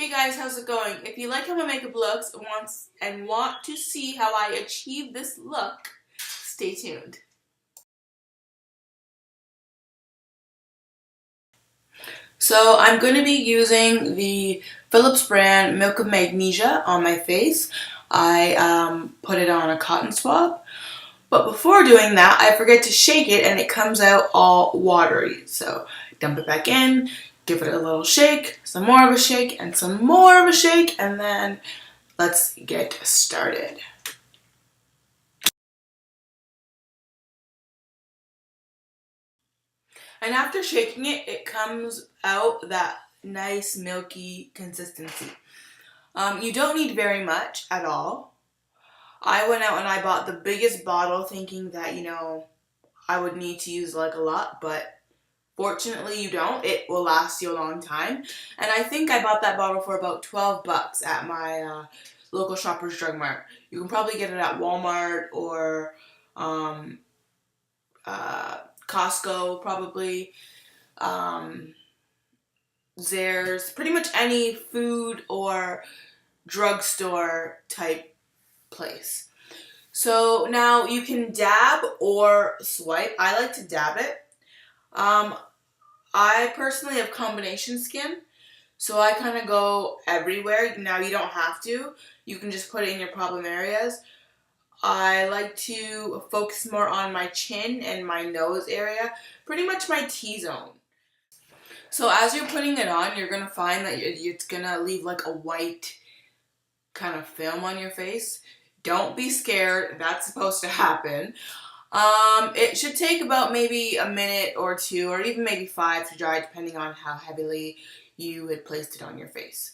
Hey guys, how's it going? If you like how my makeup looks and want to see how I achieve this look, stay tuned. So I'm going to be using the Philips brand Milk of Magnesia on my face. I put it on a cotton swab. But before doing that, I forget to shake it and it comes out all watery. So dump it back in, give it a little shake, some more of a shake, and some more of a shake, and then let's get started. And after shaking it, it comes out that nice milky consistency. You don't need very much at all. I went out and I bought the biggest bottle thinking that, I would need to use like a lot, but fortunately you don't. It will last you a long time. And I think I bought that bottle for about 12 bucks at my local Shoppers Drug Mart. You can probably get it at Walmart or Costco probably. There's pretty much any food or drugstore type place. So now you can dab or swipe. I like to dab it. I personally have combination skin, so I kind of go everywhere. Now you don't have to. You can just put it in your problem areas. I like to focus more on my chin and my nose area, pretty much my T-zone. So as you're putting it on, you're going to find that it's going to leave like a white kind of film on your face. Don't be scared. That's supposed to happen. It should take about maybe a minute or two, or even maybe 5 to dry, depending on how heavily you had placed it on your face.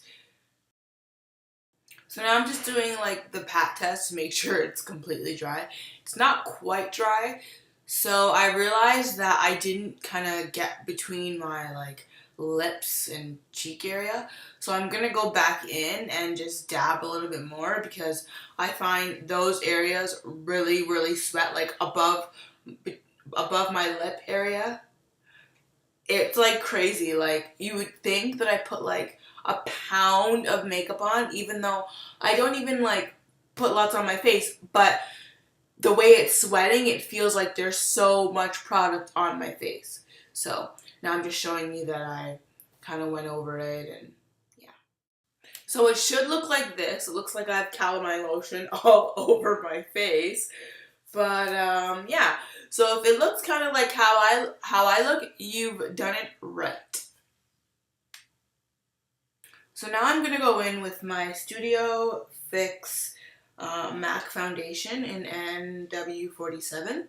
So now I'm just doing like the pat test to make sure it's completely dry. It's not quite dry, so I realized that I didn't kind of get between my like lips and cheek area. So I'm gonna go back in and just dab a little bit more because I find those areas really sweat, like above my lip area. It's like crazy. Like you would think that I put like a pound of makeup on, even though I don't even like put lots on my face, but the way it's sweating, it feels like there's so much product on my face. So now I'm just showing you that I kind of went over it, and yeah. So it should look like this. It looks like I have calamine lotion all over my face. But yeah. So if it looks kind of like how I look, you've done it right. So now I'm gonna go in with my Studio Fix MAC foundation in NW47.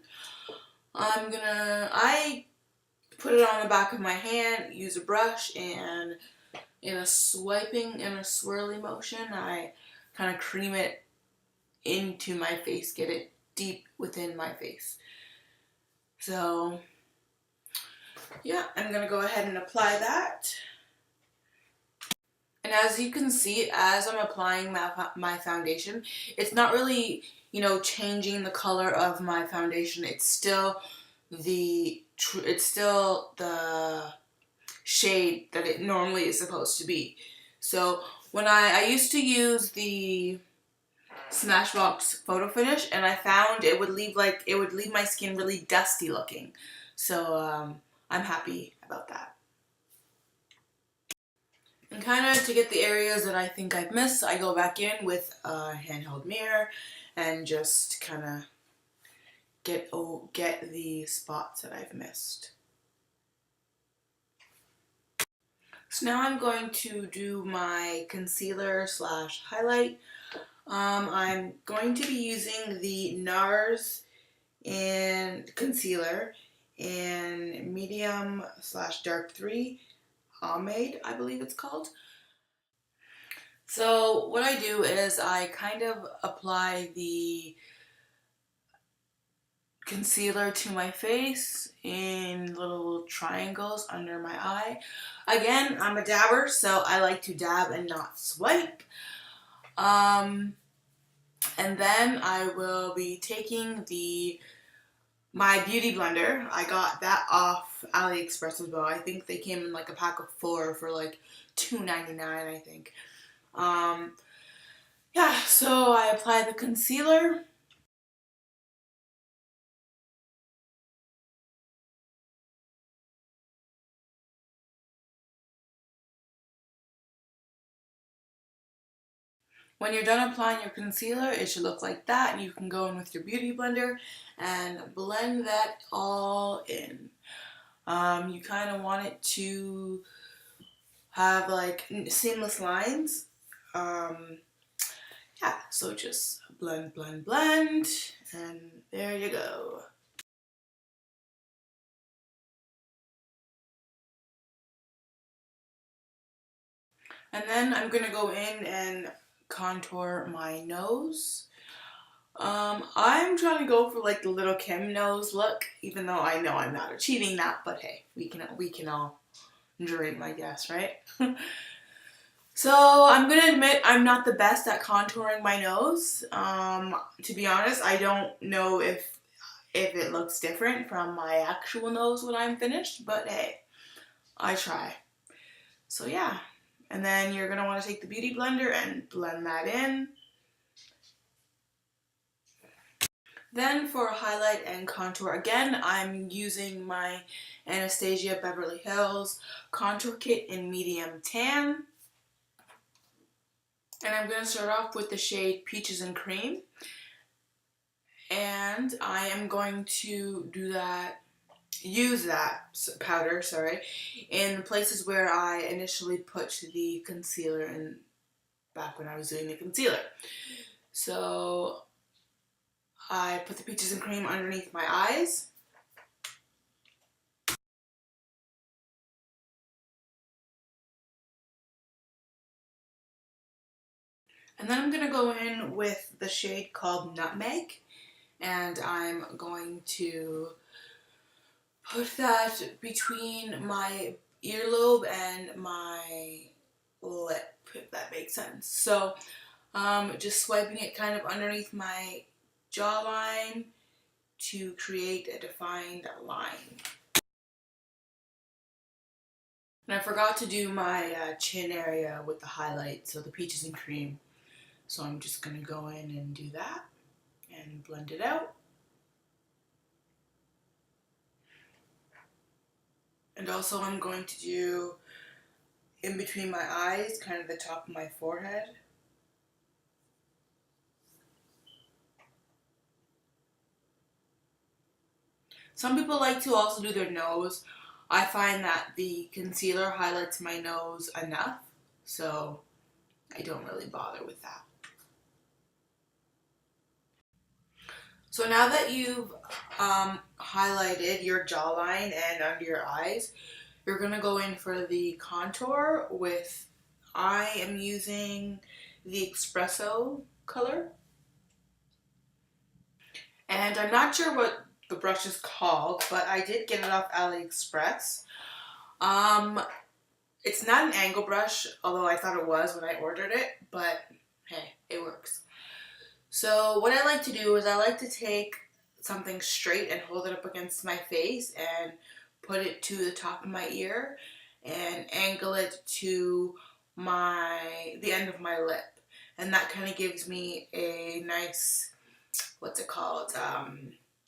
I put it on the back of my hand, use a brush, and in a swirly motion, I kind of cream it into my face, get it deep within my face. So yeah, I'm gonna go ahead and apply that. And as you can see, as I'm applying my foundation, it's not really, changing the color of my foundation. It's still the shade that it normally is supposed to be. So when I used to use the Smashbox Photo Finish, and I found it would leave my skin really dusty looking. So I'm happy about that. And kind of to get the areas that I think I've missed, I go back in with a handheld mirror and just kind of get the spots that I've missed. So now I'm going to do my concealer / highlight. I'm going to be using the Nars concealer in medium / dark 3. Amande, I believe it's called. So what I do is I kind of apply the concealer to my face in little triangles under my eye. Again, I'm a dabber, so I like to dab and not swipe. And then I will be taking my beauty blender. I got that off AliExpress as well. I think they came in like a pack of 4 for like $2.99, I think. Yeah, so I apply the concealer. When you're done applying your concealer, it should look like that. You can go in with your beauty blender and blend that all in. You kind of want it to have like seamless lines. Um, yeah, so just blend, blend, blend, and there you go. And then I'm gonna go in and contour my nose. I'm trying to go for like the little Kim nose look, even though I know I'm not achieving that, but hey, we can all dream, I guess, right? So I'm gonna admit I'm not the best at contouring my nose. To be honest, I don't know if it looks different from my actual nose when I'm finished, but hey, I try. So yeah, and then you're gonna want to take the beauty blender and blend that in. Then for highlight and contour, again, I'm using my Anastasia Beverly Hills Contour Kit in medium tan. And I'm going to start off with the shade Peaches and Cream. And I am going to use that powder, in places where I initially put the concealer in back when I was doing the concealer. So I put the Peaches and Cream underneath my eyes. And then I'm going to go in with the shade called Nutmeg. And I'm going to put that between my earlobe and my lip, if that makes sense. So just swiping it kind of underneath my jawline to create a defined line. And I forgot to do my chin area with the highlight, so the Peaches and Cream. So I'm just going to go in and do that and blend it out. And also I'm going to do in between my eyes, kind of the top of my forehead. Some people like to also do their nose. I find that the concealer highlights my nose enough, so I don't really bother with that. So now that you've highlighted your jawline and under your eyes, you're going to go in for the contour with, I am using the espresso color. And I'm not sure what the brush is called, but I did get it off AliExpress. It's not an angle brush, although I thought it was when I ordered it, but hey, it works. So what I like to do is I like to take something straight and hold it up against my face and put it to the top of my ear and angle it to the end of my lip. And that kind of gives me a nice, what's it called,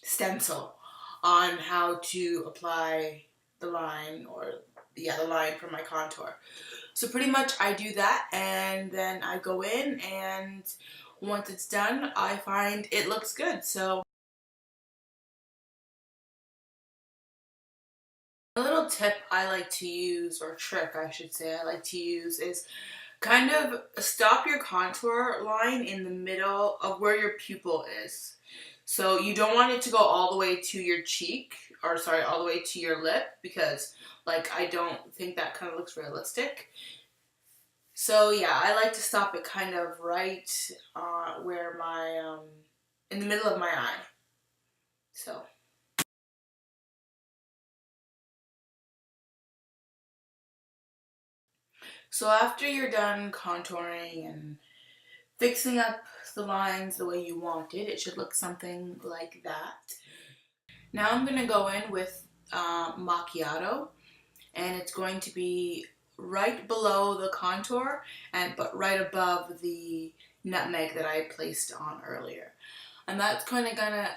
stencil on how to apply the line, or the line for my contour. So pretty much I do that, and then I go in, and once it's done, I find it looks good. So a little tip I like to use, or trick I should say I like to use, is kind of stop your contour line in the middle of where your pupil is. So you don't want it to go all the way to your cheek, or sorry, all the way to your lip, because like I don't think that kind of looks realistic. So yeah, I like to stop it kind of right where my, in the middle of my eye. So after you're done contouring and fixing up the lines the way you want it, it should look something like that. Now I'm going to go in with macchiato, and it's going to be right below the contour but right above the nutmeg that I placed on earlier. And that's kind of gonna,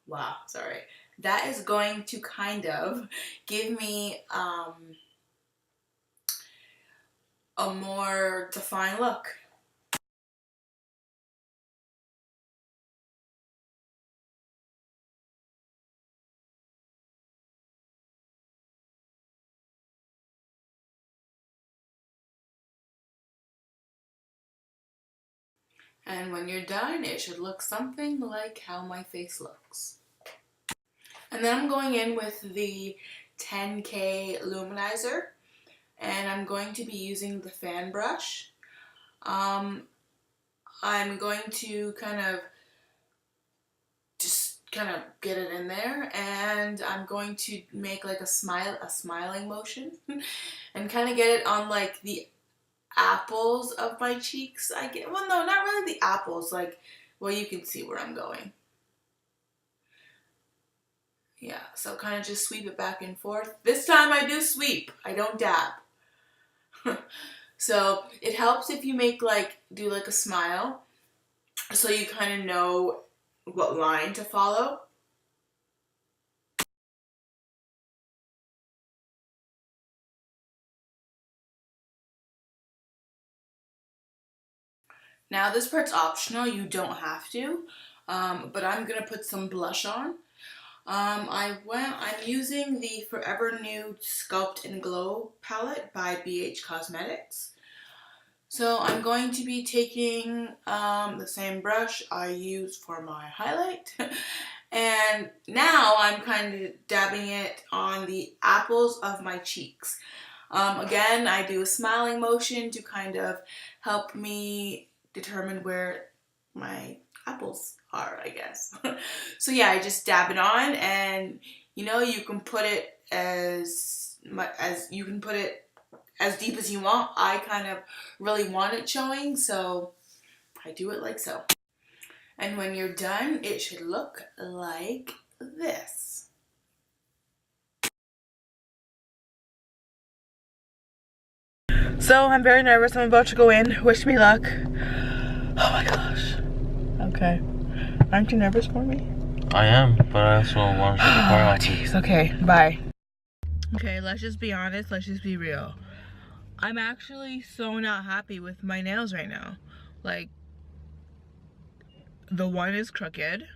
wow, sorry. That is going to kind of give me a more defined look. And when you're done, it should look something like how my face looks. And then I'm going in with the 10K luminizer, and I'm going to be using the fan brush. I'm going to kind of get it in there, and I'm going to make like a smiling motion and kind of get it on like the apples of my cheeks. Well, no, not really the apples, like, well, you can see where I'm going. Yeah, so kind of just sweep it back and forth. This time I do sweep, I don't dab. So it helps if you do like a smile, so you kind of know what line to follow. Now this part's optional, you don't have to, but I'm gonna put some blush on. I'm using the Forever Nude Sculpt and Glow palette by BH Cosmetics. So I'm going to be taking the same brush I used for my highlight. And now I'm kind of dabbing it on the apples of my cheeks. Again, I do a smiling motion to kind of help me determine where my apples are, I guess. So yeah, I just dab it on, and you know, you can put it as deep as you want. I kind of really want it showing, so I do it like so. And when you're done, it should look like this. So I'm very nervous. I'm about to go in. Wish me luck. Oh my gosh. Okay. Aren't you nervous for me? I am, but I also want to shoot the car out. Jeez. Okay. Bye. Okay, let's just be honest. Let's just be real. I'm actually so not happy with my nails right now. Like, the one is crooked.